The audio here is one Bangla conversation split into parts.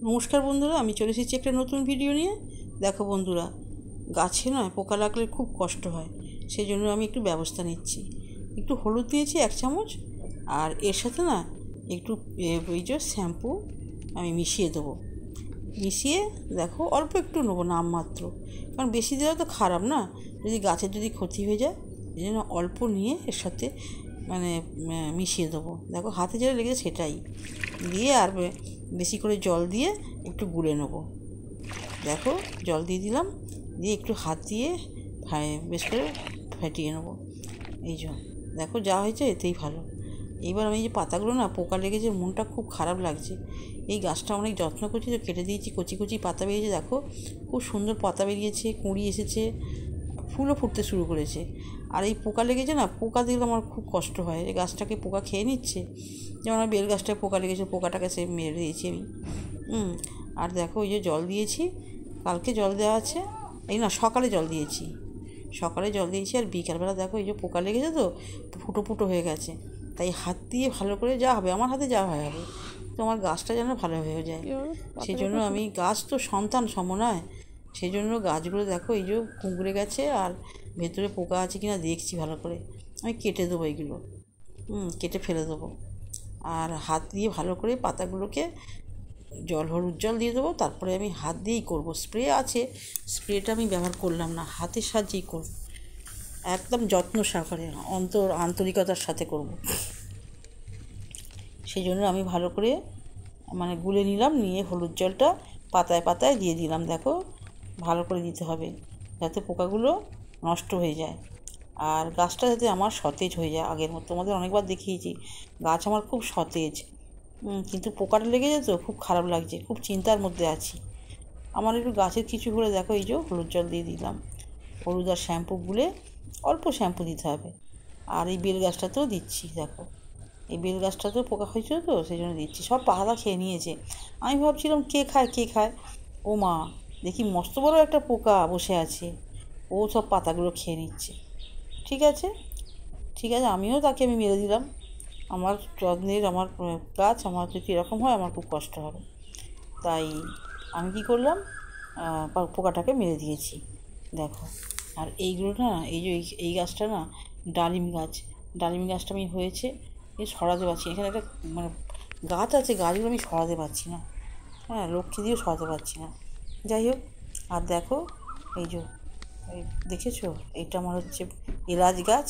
নমস্কার বন্ধুরা, আমি চলে এসেছি একটা নতুন ভিডিও নিয়ে। দেখো বন্ধুরা, গাছে না পোকা লাগলে খুব কষ্ট হয়, সেই জন্য আমি একটু ব্যবস্থা নিচ্ছি। একটু হলুদ দিয়েছি 1 চামচ, আর এর সাথে না একটু ওই যে শ্যাম্পু আমি মিশিয়ে দেবো। মিশিয়ে দেখো অল্প একটু নেবো, নামমাত্র, কারণ বেশি দেওয়া তো খারাপ না, যদি গাছের যদি ক্ষতি হয়ে যায়, এই জন্য অল্প নিয়ে এর সাথে মানে মিশিয়ে দেবো। দেখো হাতে যেটা লেগেছে সেটাই দিয়ে, আর বেশি করে জল দিয়ে একটু গুলে নেবো। দেখো জল দিয়ে দিলাম, দিয়ে একটু হাত দিয়ে বেশ করে ফাটিয়ে নেবো। এই যে দেখো যা হয়েছে এতেই ভালো। এইবার আমি এই যে পাতাগুলো না পোকা লেগেছে, মনটা খুব খারাপ লাগছে। এই গাছটা অনেক যত্ন করছি, তো কেটে দিয়েছি, কচি কচি পাতা বেরিয়েছে। দেখো খুব সুন্দর পাতা বেরিয়েছে, কুঁড়ি এসেছে, ফুলও ফুটতে শুরু করেছে। আর এই পোকা লেগেছে না, পোকা দিলে আমার খুব কষ্ট হয়। এই গাছটাকে পোকা খেয়ে নিচ্ছে, যেমন আমার বেল গাছটায় পোকা লেগেছে, পোকাটাকে সে মেরে দিয়েছি আমি। আর দেখো ওই যে জল দিয়েছি, কালকে জল দেওয়া আছে, এই না সকালে জল দিয়েছি, আর বিকালবেলা দেখো এই যে পোকা লেগেছে, তো ফুটো ফুটো হয়ে গেছে। তাই হাত দিয়ে ভালো করে যা হবে, আমার হাতে যা হয় হবে, তো আমার গাছটা যেন ভালো হয়ে যায়। সেই জন্য আমি, গাছ তো সন্তান সম নয়, সেই জন্য গাছগুলো দেখো এই যে কুঁকড়ে গেছে, আর ভেতরে পোকা আছে কিনা দেখছি ভালো করে। আমি কেটে দেবো এইগুলো, কেটে ফেলে দেবো। আর হাত দিয়ে ভালো করে পাতাগুলোকে হলুদ জল দিয়ে দেবো, তারপরে আমি হাত দিয়েই করব। স্প্রে আছে, স্প্রেটা আমি ব্যবহার করলাম না, হাতের সাহায্যেই করব, একদম যত্ন সহকারে আন্তরিকতার সাথে করব। সেই জন্য আমি ভালো করে গুলে নিলাম, নিয়ে হলুদ জলটা পাতায় পাতায় দিয়ে দিলাম। দেখো ভালো করে দিতে হবে, যাতে পোকাগুলো নষ্ট হয়ে যায়, আর গাছটা যাতে আমার সতেজ হয়ে যায় আগের মতো। তোমাদের অনেকবার দেখিয়েছি গাছ আমার খুব সতেজ, কিন্তু পোকাটা লেগে যেত, খুব খারাপ লাগছে, খুব চিন্তার মধ্যে আছি। আমার একটু গাছের কিছু হলে দেখো এই যে হলুদ জল দিয়ে দিলাম, হলুদ আর শ্যাম্পু গুলে, অল্প শ্যাম্পু দিতে হবে। আর এই বেল গাছটাতেও দিচ্ছি, দেখো এই বেল গাছটাতেও পোকা হয়েছিল, তো সেই জন্য দিচ্ছি। সব পাতা খেয়ে নিয়েছে, আমি ভাবছিলাম কে খায়, ও মা, দেখি মস্ত বড় একটা পোকা বসে আছে, ও সব পাতাগুলো খেয়ে নিচ্ছে। ঠিক আছে, আমিও তাকে মেরে দিলাম। আমার যত্নের আমার গাছ, আমার যদি এরকম হয় আমার খুব কষ্ট হবে। তাই আমি কী করলাম, পোকাটাকে মেরে দিয়েছি। দেখো, আর এইগুলো না, এই যে এই গাছটা না ডালিম গাছটা আমি হয়েছে, সরাতে পারছি না। এখানে একটা মানে গাছ আছে, গাছগুলো আমি সরাতে পারছি না, লক্ষ্মী দিয়েও সরাতে পারছি না। যাই হোক, আর দেখো এই যে এই দেখেছো, এটা আমার হচ্ছে এলাচ গাছ।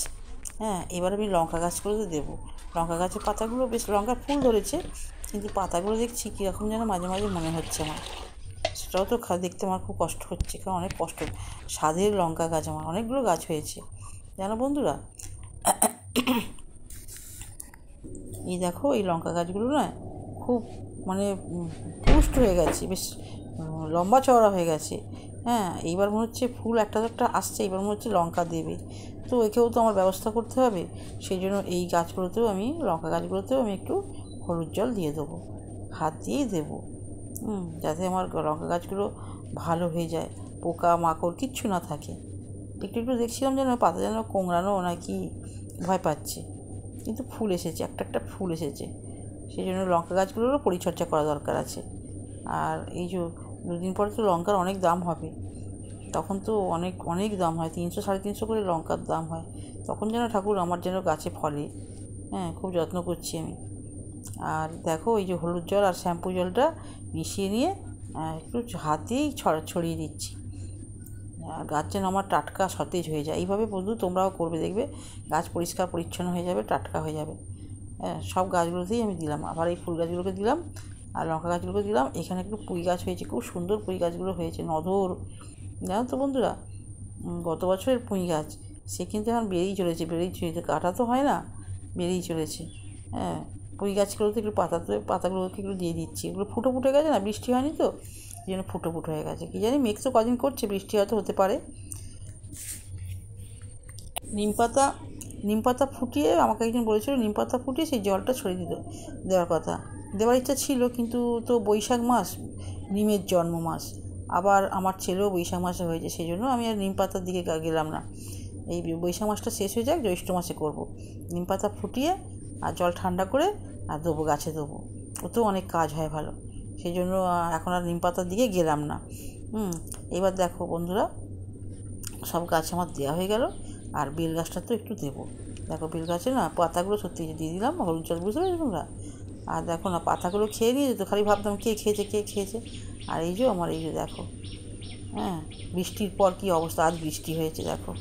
এবার আমি লঙ্কা গাছগুলোতে দেবো। লঙ্কা গাছের পাতাগুলো বেশ, লঙ্কার ফুল ধরেছে, কিন্তু পাতাগুলো দেখছি কীরকম যেন মাঝে মাঝে মনে হচ্ছে আমার। সেটাও তো দেখতে আমার খুব কষ্ট হচ্ছে, কারণ অনেক কষ্ট। স্বাদের লঙ্কা গাছ আমার অনেকগুলো গাছ হয়েছে, জানো বন্ধুরা। এই দেখো এই লঙ্কা গাছগুলো না খুব পুষ্ট হয়ে গেছে, বেশ লম্বা চওড়া হয়ে গেছে। এইবার মনে হচ্ছে ফুল একটা একটা আসছে, এবার মনে হচ্ছে লঙ্কা দেবে, তো একেও তো আমার ব্যবস্থা করতে হবে। সেই জন্য এই গাছগুলোতেও লঙ্কা গাছগুলোতেও আমি একটু হলুদ জল দিয়ে দেবো, হাত দিয়েই দেবো, যাতে আমার লঙ্কা গাছগুলো ভালো হয়ে যায়, পোকা মাকড় কিচ্ছু না থাকে। একটু একটু দেখছিলাম যেন পাতা যেন কোংড়ানো নাকি ভয় পাচ্ছে, কিন্তু ফুল এসেছে, একটা ফুল এসেছে। সেই জন্য লঙ্কা গাছগুলোরও পরিচর্যা করা দরকার আছে। আর এই যে 2 দিন পরে তো লঙ্কার অনেক দাম হবে, তখন তো অনেক অনেক দাম হয়, 300-350 করে লঙ্কার দাম হয়। তখন যেন ঠাকুর আমার যেন গাছে ফলে, খুব যত্ন করছি আমি। আর দেখো এই যে হলুদ জল আর শ্যাম্পু জলটা মিশিয়ে নিয়ে একটু হাত দিয়েই ছড়িয়ে দিচ্ছি, আর গাছ যেন আমার টাটকা সতেজ হয়ে যায়। এইভাবে বন্ধু তোমরাও করবে, দেখবে গাছ পরিষ্কার পরিচ্ছন্ন হয়ে যাবে, টাটকা হয়ে যাবে। সব গাছগুলোতেই আমি দিলাম, আবার এই ফুল গাছগুলোকে দিলাম, আর লঙ্কা গাছগুলোকে দিলাম। এখানে একটু পুঁই গাছ হয়েছে, খুব সুন্দর পুঁই গাছগুলো হয়েছে, নধর, জানো তো বন্ধুরা। গত বছরের পুঁই গাছ, সে কিন্তু এখন বেড়েই চলেছে, কাটা তো হয় না, বেড়েই চলেছে। পুঁই গাছগুলোতে একটু পাতাগুলোকে একটু দিয়ে দিচ্ছি, এগুলো ফুটো ফুটে গেছে না, বৃষ্টি হয়নি তো, এই জন্য ফুটো ফুটো হয়ে গেছে। কী জানি, মেঘ তো কদিন করছে, বৃষ্টি হয়তো হতে পারে। নিম পাতা ফুটিয়ে, আমাকে একজন বলেছিল নিম পাতা ফুটিয়ে সেই জলটা ছড়িয়ে দেওয়ার কথা, দেওয়ার ইচ্ছা ছিল, কিন্তু তো বৈশাখ মাস নিমের জন্ম মাস, আবার আমার ছেলেও বৈশাখ মাসে হয়েছে, সেই জন্য আমি আর নিম পাতার দিকে গেলাম না। এই বৈশাখ মাসটা শেষ হয়ে যাক, জ্যৈষ্ঠ মাসে করব। নিম পাতা ফুটিয়ে আর জল ঠান্ডা করে আর দেবো, গাছে দেবো, ওতেও অনেক কাজ হয় ভালো। সেই জন্য এখন আর নিম পাতার দিকে গেলাম না। এবার দেখো বন্ধুরা, সব গাছ আমার দেওয়া হয়ে গেল। আর বেল গাছটা তো একটু দেবো। দেখো বেল গাছে না পাতাগুলো সত্যি দিয়ে দিলাম হলুদ জল, বুঝতে পারছো তোমরা? আর দেখো না পাতাগুলো খেয়ে নিয়েছে তো, খালি ভাবতাম কে খেয়েছে। আর এই যে আমার এই যে দেখো, হ্যাঁ, বৃষ্টির পর কী অবস্থা, আজ বৃষ্টি হয়েছে দেখো।